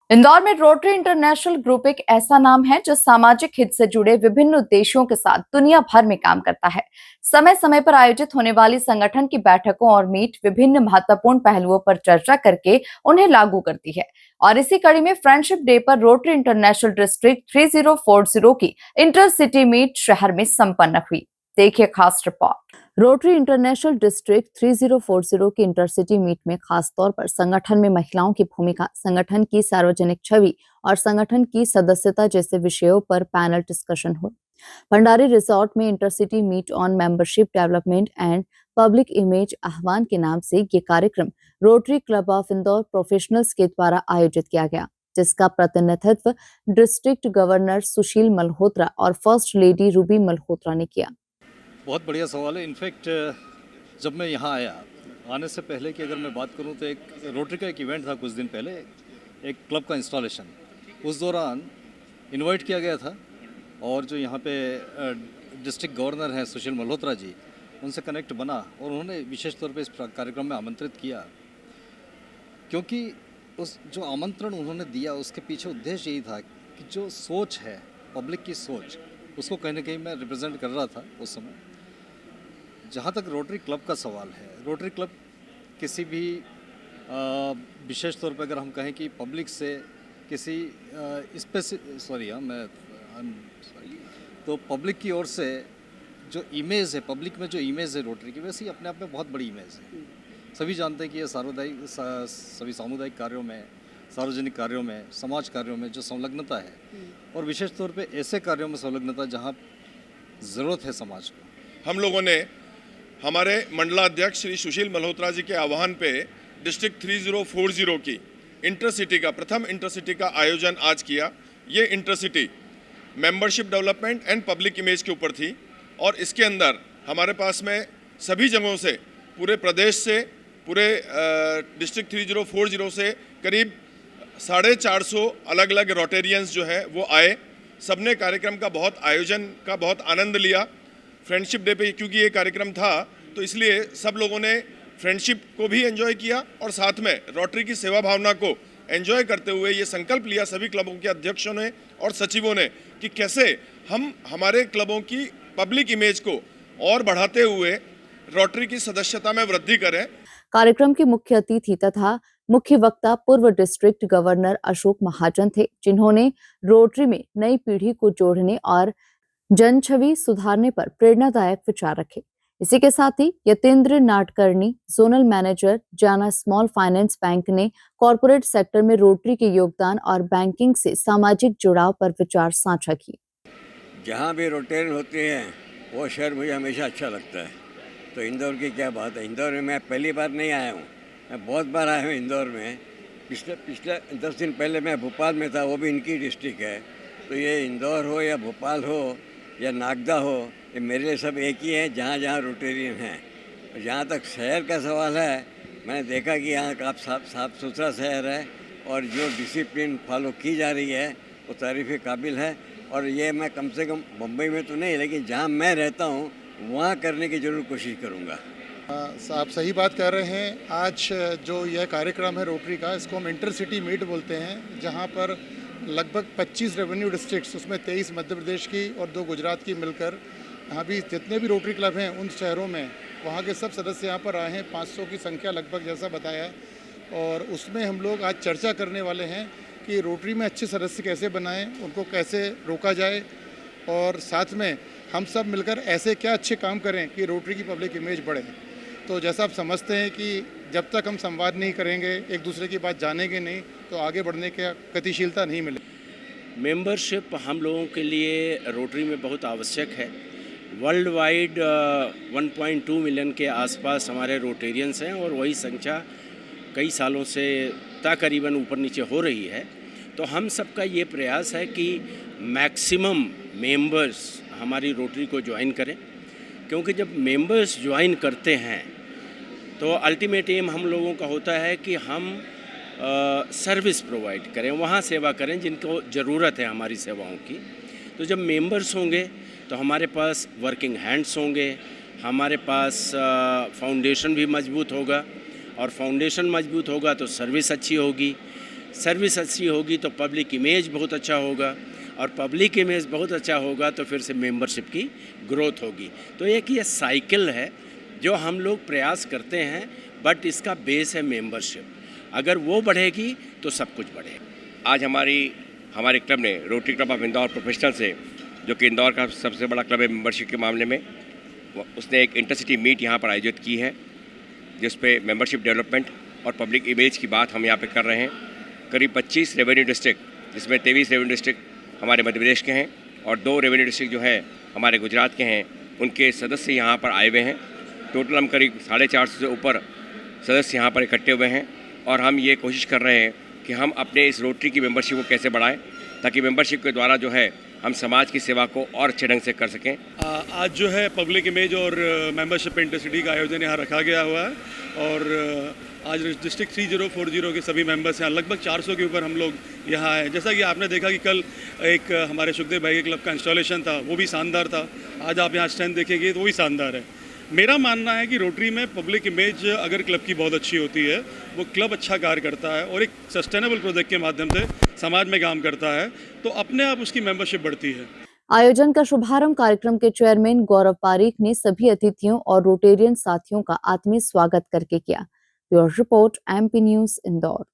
इंदौर में rotary international group एक ऐसा नाम है जो सामाजिक हित से जुड़े विभिन्न उद्देश्यों के साथ दुनिया भर में काम करता है। समय समय पर आयोजित होने वाली संगठन की बैठकों और मीट विभिन्न महत्वपूर्ण पहलुओं पर चर्चा करके उन्हें लागू करती है। और इसी कड़ी में फ्रेंडशिप डे पर रोटरी इंटरनेशनल डिस्ट्रिक्ट 3040 की इंटरसिटी मीट शहर में संपन्न हुई। देखिए खास रिपोर्ट। रोटरी इंटरनेशनल डिस्ट्रिक्ट 3040 की इंटरसिटी मीट में खास तौर पर संगठन में महिलाओं की भूमिका, संगठन की सार्वजनिक छवि और संगठन की सदस्यता जैसे विषयों पर पैनल डिस्कशन हुए। भंडारी रिसोर्ट में intercity meet on membership development and public image आह्वान के नाम से ये कार्यक्रम Rotary Club of Indore professionals के द्वारा आयोजित किया गया, जिसका प्रतिनिधित्व डिस्ट्रिक्ट गवर्नर सुशील मल्होत्रा और फर्स्ट लेडी रूबी मल्होत्रा ने किया। बहुत बढ़िया सवाल है। इनफैक्ट जब मैं यहाँ आया, आने से पहले की अगर मैं बात करूँ तो एक रोटरी का एक इवेंट था कुछ दिन पहले, एक क्लब का इंस्टॉलेशन। उस दौरान इनवाइट किया गया था और जो यहाँ पे डिस्ट्रिक्ट गवर्नर हैं सुशील मल्होत्रा जी, उनसे कनेक्ट बना और उन्होंने विशेष तौर पे इस कार्यक्रम में आमंत्रित किया, क्योंकि उस जो आमंत्रण उन्होंने दिया उसके पीछे उद्देश्य यही था कि जो सोच है पब्लिक की सोच, उसको कहीं ना कहीं मैं रिप्रेजेंट कर रहा था उस समय। जहाँ तक रोटरी क्लब का सवाल है, रोटरी क्लब किसी भी विशेष तौर पर अगर हम कहें कि पब्लिक से किसी तो पब्लिक की ओर से जो इमेज है, पब्लिक में जो इमेज है रोटरी की, वैसे ही अपने आप में बहुत बड़ी इमेज है। सभी जानते हैं कि ये सभी सामुदायिक कार्यों में, सार्वजनिक कार्यों में, समाज कार्यों में जो संलग्नता है, और विशेष तौर पे ऐसे कार्यों में संलग्नता जहाँ ज़रूरत है समाज को। हम लोगों ने हमारे मंडलाध्यक्ष श्री सुशील मल्होत्रा जी के आह्वान पे डिस्ट्रिक्ट 3040 की इंटरसिटी का प्रथम इंटरसिटी का आयोजन आज किया। ये intercity membership development and public image के ऊपर थी और इसके अंदर हमारे पास में सभी जगहों से, पूरे प्रदेश से, पूरे डिस्ट्रिक्ट 3040 से करीब 450 अलग अलग रोटेरियंस जो है वो आए। सबने कार्यक्रम का बहुत आनंद लिया। फ्रेंडशिप डे पे क्योंकि ये कार्यक्रम था तो इसलिए सब लोगों ने फ्रेंडशिप को भी एंजॉय किया और साथ में रोटरी की सेवा भावना को एंजॉय करते हुए ये संकल्प लिया सभी क्लबों के अध्यक्षों ने और सचिवों ने कि कैसे हम हमारे क्लबों की पब्लिक इमेज को और बढ़ाते हुए रोटरी की सदस्यता में वृद्धि करें। कार्यक्रम के मुख्य अतिथि तथा मुख्य वक्ता पूर्व डिस्ट्रिक्ट गवर्नर अशोक महाजन थे, जिन्होंने रोटरी में नई पीढ़ी को जोड़ने और जन छवि सुधारने पर प्रेरणादायक विचार रखे। इसी के साथ ही यतेंद्र नाडकर्णी, जोनल मैनेजर जाना स्मॉल फाइनेंस बैंक, ने कॉरपोरेट सेक्टर में रोटरी के योगदान और बैंकिंग से सामाजिक जुड़ाव पर विचार साझा किए। जहाँ भी रोटेरियन होते हैं वो शहर मुझे हमेशा अच्छा लगता है। तो इंदौर की क्या बात है, इंदौर में मैं पहली बार नहीं आया हूँ, मैं बहुत बार आया हूँ इंदौर में। पिछले 10 दिन पहले मैं भोपाल में था, वो भी इनकी डिस्ट्रिक्ट है। तो ये इंदौर हो या भोपाल हो या नागदा हो, ये मेरे लिए सब एक ही है जहाँ जहाँ रोटेरियन हैं। जहाँ तक शहर का सवाल है, मैंने देखा कि यहाँ का साफ सुथरा शहर है और जो डिसिप्लिन फॉलो की जा रही है वो तारीफ़ काबिल है। और ये मैं कम से कम मुंबई में तो नहीं, लेकिन जहाँ मैं रहता हूँ वहाँ करने की जरूर कोशिश करूँगा। आप सही बात कर रहे हैं। आज जो यह कार्यक्रम है रोटरी का, इसको हम इंटरसिटी मीट बोलते हैं, जहाँ पर लगभग 25 रेवेन्यू डिस्ट्रिक्ट्स, उसमें 23 मध्य प्रदेश की और 2 गुजरात की मिलकर, यहाँ भी जितने भी रोटरी क्लब हैं उन शहरों में वहाँ के सब सदस्य यहाँ पर आए हैं। 500 की संख्या लगभग, जैसा बताया है। और उसमें हम लोग आज चर्चा करने वाले हैं कि रोटरी में अच्छे सदस्य कैसे बनाएं, उनको कैसे रोका जाए, और साथ में हम सब मिलकर ऐसे क्या अच्छे काम करें कि रोटरी की पब्लिक इमेज बढ़े। तो जैसा आप समझते हैं कि जब तक हम संवाद नहीं करेंगे, एक दूसरे की बात जानेंगे नहीं, तो आगे बढ़ने की गतिशीलता नहीं मिलेगी। मेंबरशिप हम लोगों के लिए रोटरी में बहुत आवश्यक है। वर्ल्ड वाइड 1.2 मिलियन के आसपास हमारे रोटेरियंस हैं और वही संख्या कई सालों से तकरीबन ऊपर नीचे हो रही है। तो हम सबका ये प्रयास है कि मैक्सिमम मेंबर्स हमारी रोटरी को ज्वाइन करें, क्योंकि जब मेंबर्स ज्वाइन करते हैं तो अल्टीमेट एम हम लोगों का होता है कि हम सर्विस प्रोवाइड करें, वहाँ सेवा करें जिनको ज़रूरत है हमारी सेवाओं की। तो जब मेंबर्स होंगे तो हमारे पास वर्किंग हैंड्स होंगे, हमारे पास फाउंडेशन भी मजबूत होगा, और फाउंडेशन मजबूत होगा तो सर्विस अच्छी होगी। सर्विस अच्छी होगी तो पब्लिक इमेज बहुत अच्छा होगा, और पब्लिक इमेज बहुत अच्छा होगा तो फिर से मेंबरशिप की ग्रोथ होगी। तो एक ये साइकिल है जो हम लोग प्रयास करते हैं, बट इसका बेस है मेंबरशिप। अगर वो बढ़ेगी तो सब कुछ बढ़ेगा। आज हमारे क्लब ने rotary Club of Indore professional से, जो कि इंदौर का सबसे बड़ा क्लब है मेंबरशिप के मामले में, उसने एक इंटरसिटी मीट यहाँ पर आयोजित की है, जिस पे मेंबरशिप डेवलपमेंट और पब्लिक इमेज की बात हम यहाँ पे कर रहे हैं। करीब 25 रेवेन्यू डिस्ट्रिक्ट, जिसमें 23 रेवेन्यू डिस्ट्रिक्ट हमारे मध्य प्रदेश के हैं और 2 रेवेन्यू डिस्ट्रिक्ट जो है हमारे गुजरात के हैं, उनके सदस्य यहाँ पर आए हुए हैं। टोटल हम करीब 450 से ऊपर सदस्य यहाँ पर इकट्ठे हुए हैं, और हम ये कोशिश कर रहे हैं कि हम अपने इस रोटरी की मेंबरशिप को कैसे बढ़ाएं, ताकि मेंबरशिप के द्वारा जो है हम समाज की सेवा को और अच्छे ढंग से कर सकें। आज जो है पब्लिक इमेज और मेंबरशिप इंटरसिटी का आयोजन यहाँ रखा गया हुआ है, और आज डिस्ट्रिक्ट 3040 के सभी मेंबर्स हैं। लगभग 400 के ऊपर हम लोग यहाँ हैं। जैसा कि आपने देखा कि कल एक हमारे सुखदेव भाई के क्लब का इंस्टॉलेशन था, वो भी शानदार था। आज आप यहाँ स्ट्रेंथ देखेंगे तो वो भी शानदार है। मेरा मानना है कि रोटरी में पब्लिक इमेज अगर क्लब की बहुत अच्छी होती है, वो क्लब अच्छा कार्य करता है और एक सस्टेनेबल प्रोजेक्ट के माध्यम से समाज में काम करता है, तो अपने आप उसकी मेंबरशिप बढ़ती है। आयोजन का शुभारंभ कार्यक्रम के चेयरमैन गौरव पारीक ने सभी अतिथियों और रोटेरियन साथियों का आत्मीय स्वागत करके किया। Bureau report, MP news, Indore.